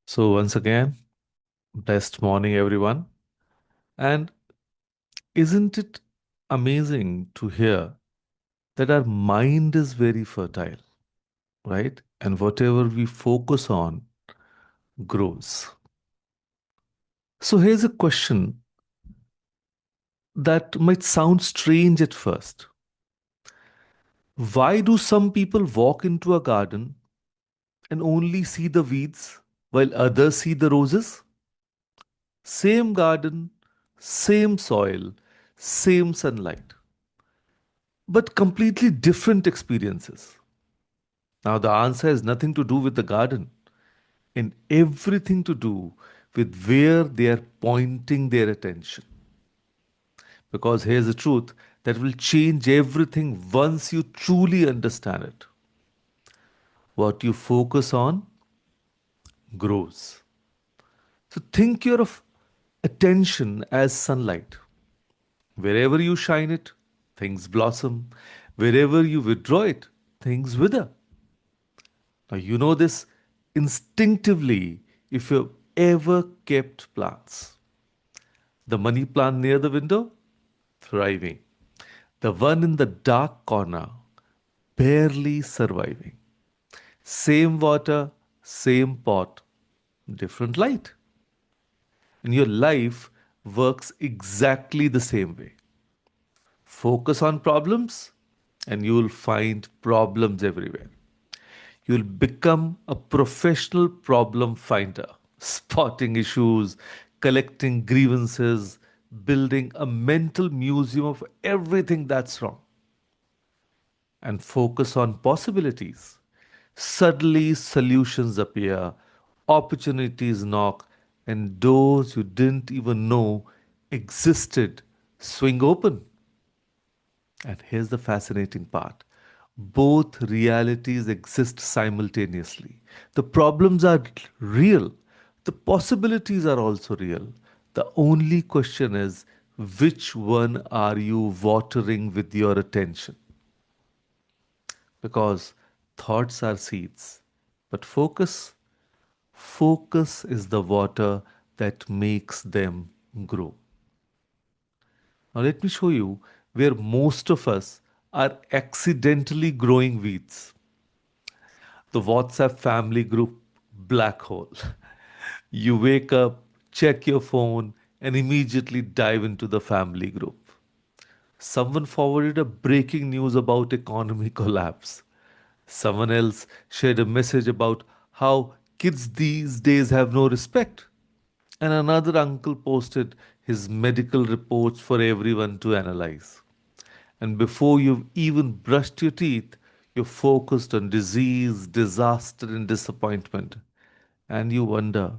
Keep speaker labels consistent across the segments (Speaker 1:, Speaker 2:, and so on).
Speaker 1: So, once again, blessed morning, everyone. And isn't it amazing to hear that our mind is very fertile, right? And whatever we focus on grows. So, here's a question that might sound strange at first. Why do some people walk into a garden and only see the weeds while others see the roses? Same garden, same soil, same sunlight, but completely different experiences. Now, the answer has nothing to do with the garden and everything to do with where they are pointing their attention. Because here's the truth that will change everything once you truly understand it. What you focus on grows. So think your attention as sunlight. Wherever you shine it, things blossom. Wherever you withdraw it, things wither. Now, you know this instinctively if you've ever kept plants. The money plant near the window, thriving. The one in the dark corner, barely surviving. Same water, same pot, different light. And your life works exactly the same way. Focus on problems, and you will find problems everywhere. You'll become a professional problem finder, spotting issues, collecting grievances, building a mental museum of everything that's wrong, and focus on possibilities. Suddenly, solutions appear, opportunities knock, and doors you didn't even know existed swing open. And here's the fascinating part, both realities exist simultaneously. The problems are real, the possibilities are also real. The only question is, which one are you watering with your attention? Because thoughts are seeds, but focus is the water that makes them grow. Now, let me show you where most of us are accidentally growing weeds. The WhatsApp family group black hole. You wake up, check your phone, and immediately dive into the family group. Someone forwarded a breaking news about economy collapse. Someone else shared a message about how kids these days have no respect. And another uncle posted his medical reports for everyone to analyze. And before you've even brushed your teeth, you're focused on disease, disaster, and disappointment. And you wonder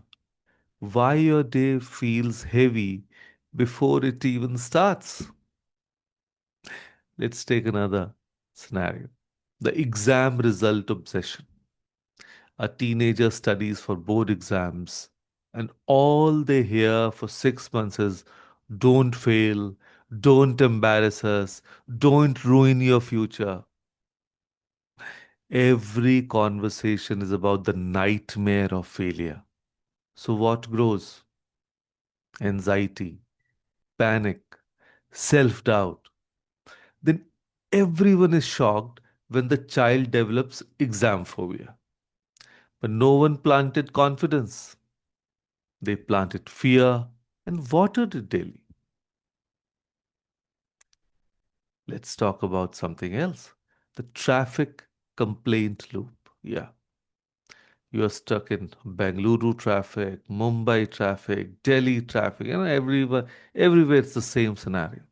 Speaker 1: why your day feels heavy before it even starts. Let's take another scenario, the exam result obsession. A teenager studies for board exams, and all they hear for 6 months is don't fail, don't embarrass us, don't ruin your future. Every conversation is about the nightmare of failure. So, what grows? Anxiety, panic, self doubt. Then everyone is shocked when the child develops exam phobia. But no one planted confidence. They planted fear and watered it daily. Let's talk about something else, the traffic complaint loop. Yeah, you are stuck in Bengaluru traffic, Mumbai traffic, Delhi traffic, and everywhere it's the same scenario.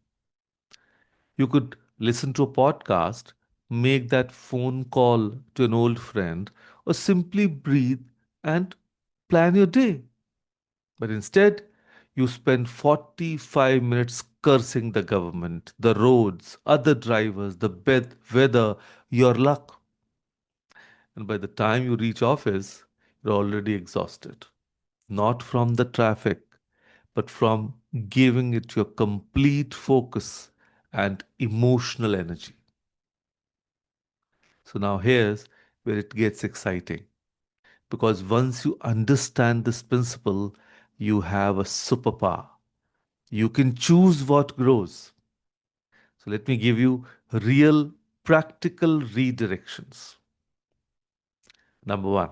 Speaker 1: You could listen to a podcast, make that phone call to an old friend, or simply breathe and plan your day. But instead, you spend 45 minutes cursing the government, the roads, other drivers, the weather, your luck. And by the time you reach office, you're already exhausted. Not from the traffic, but from giving it your complete focus and emotional energy. So now here's where it gets exciting. Because once you understand this principle, you have a superpower. You can choose what grows. So let me give you real practical redirections. Number one,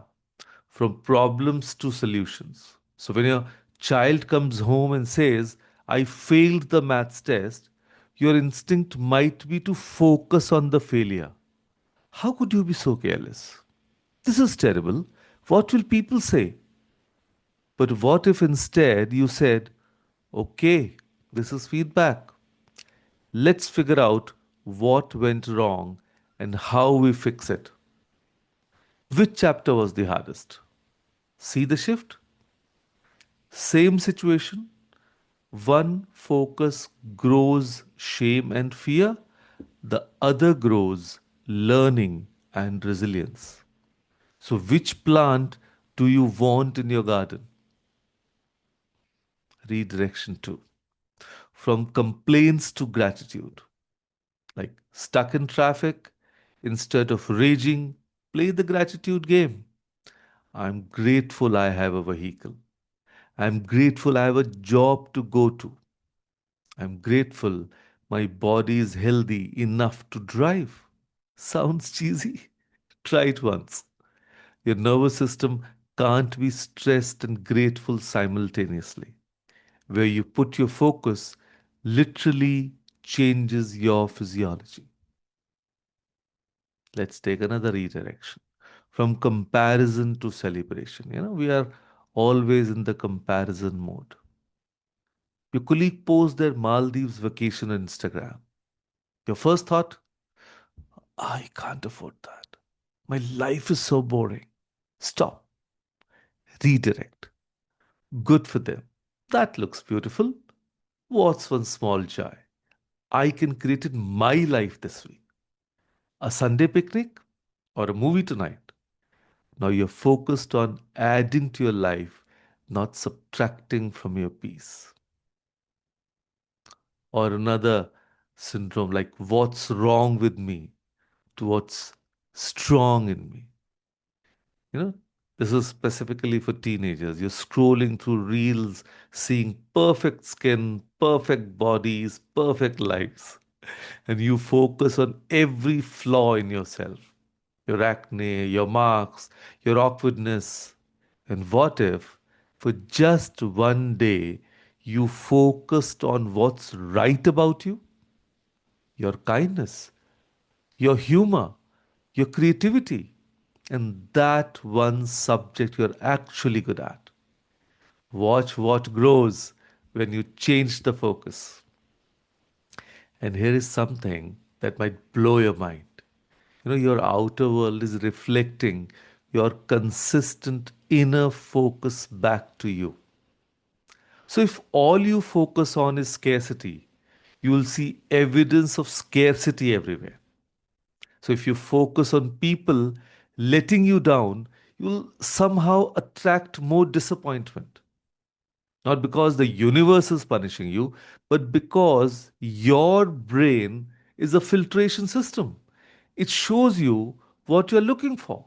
Speaker 1: from problems to solutions. So when your child comes home and says, I failed the maths test, your instinct might be to focus on the failure. How could you be so careless? This is terrible. What will people say? But what if instead you said, okay, this is feedback. Let's figure out what went wrong and how we fix it. Which chapter was the hardest? See the shift? Same situation. One focus grows shame and fear, the other grows learning and resilience. So, which plant do you want in your garden? Redirection two. From complaints to gratitude. Like stuck in traffic, instead of raging, play the gratitude game. I'm grateful I have a vehicle. I'm grateful I have a job to go to. I'm grateful my body is healthy enough to drive. Sounds cheesy? Try it once. Your nervous system can't be stressed and grateful simultaneously. Where you put your focus literally changes your physiology. Let's take another redirection from comparison to celebration. We are always in the comparison mode. Your colleague posts their Maldives vacation on Instagram. Your first thought, I can't afford that. My life is so boring. Stop. Redirect. Good for them. That looks beautiful. What's one small joy I can create in my life this week? A Sunday picnic or a movie tonight? Now you're focused on adding to your life, not subtracting from your peace. Or another syndrome like what's wrong with me to what's strong in me. You know, this is specifically for teenagers. You're scrolling through reels, seeing perfect skin, perfect bodies, perfect lives, and you focus on every flaw in yourself, your acne, your marks, your awkwardness. And what if, for just one day, you focused on what's right about you? Your kindness, your humor, your creativity, and that one subject you're actually good at. Watch what grows when you change the focus. And here is something that might blow your mind. Your outer world is reflecting your consistent inner focus back to you. So, if all you focus on is scarcity, you will see evidence of scarcity everywhere. So, if you focus on people letting you down, you will somehow attract more disappointment. Not because the universe is punishing you, but because your brain is a filtration system. It shows you what you're looking for.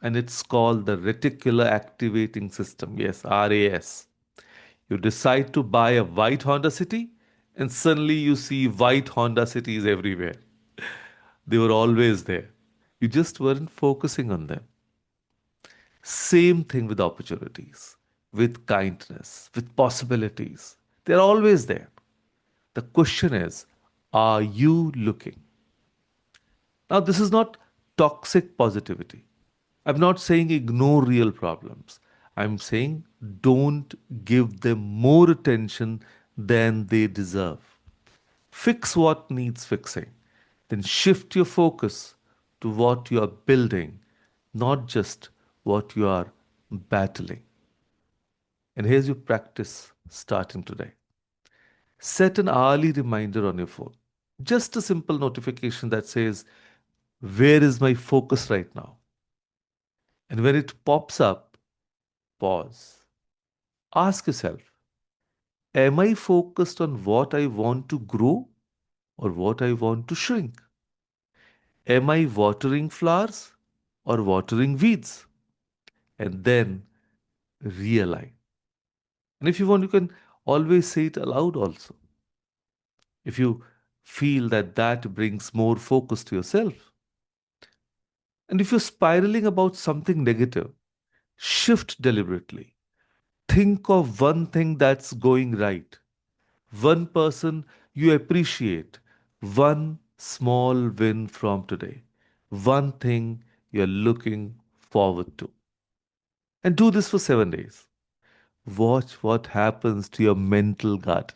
Speaker 1: And it's called the reticular activating system. Yes, RAS. You decide to buy a white Honda City, and suddenly you see white Honda Cities everywhere. They were always there. You just weren't focusing on them. Same thing with opportunities, with kindness, with possibilities. They're always there. The question is, are you looking? Now, this is not toxic positivity. I'm not saying ignore real problems. I'm saying don't give them more attention than they deserve. Fix what needs fixing. Then shift your focus to what you are building, not just what you are battling. And here's your practice starting today. Set an hourly reminder on your phone. Just a simple notification that says, where is my focus right now? And when it pops up, pause. Ask yourself, am I focused on what I want to grow or what I want to shrink? Am I watering flowers or watering weeds? and then realign. And if you want, you can always say it aloud also. If you feel that that brings more focus to yourself. And if you're spiraling about something negative, shift deliberately. Think of one thing that's going right, one person you appreciate, one small win from today, one thing you're looking forward to. And do this for 7 days. Watch what happens to your mental gut.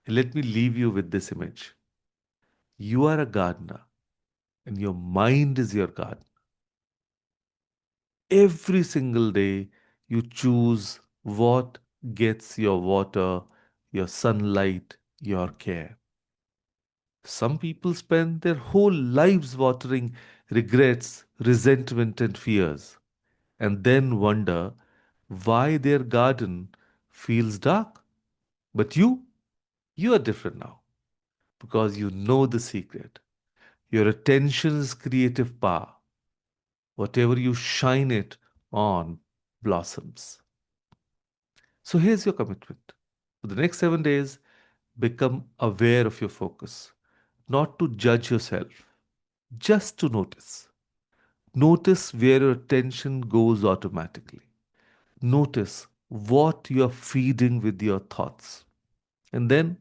Speaker 1: And let me leave you with this image. You are a gardener, and your mind is your garden. Every single day, you choose what gets your water, your sunlight, your care. Some people spend their whole lives watering regrets, resentment, and fears, and then wonder why their garden feels dark. But you are different now because you know the secret. Your attention is creative power. Whatever you shine it on blossoms. So here's your commitment. For the next 7 days, become aware of your focus, not to judge yourself, just to notice. Notice where your attention goes automatically. Notice what you are feeding with your thoughts. And then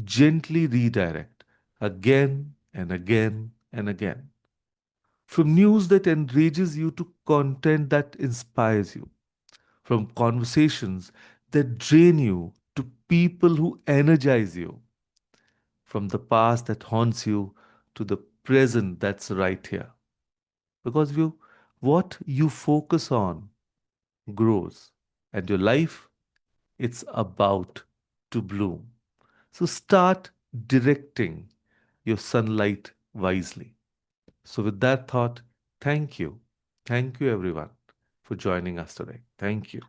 Speaker 1: gently redirect again and again and again. From news that enrages you to content that inspires you. From conversations that drain you to people who energize you. From the past that haunts you to the present that's right here. Because what you focus on grows, and your life, it's about to bloom. So start directing your sunlight wisely. So, with that thought, thank you. Thank you, everyone, for joining us today. Thank you.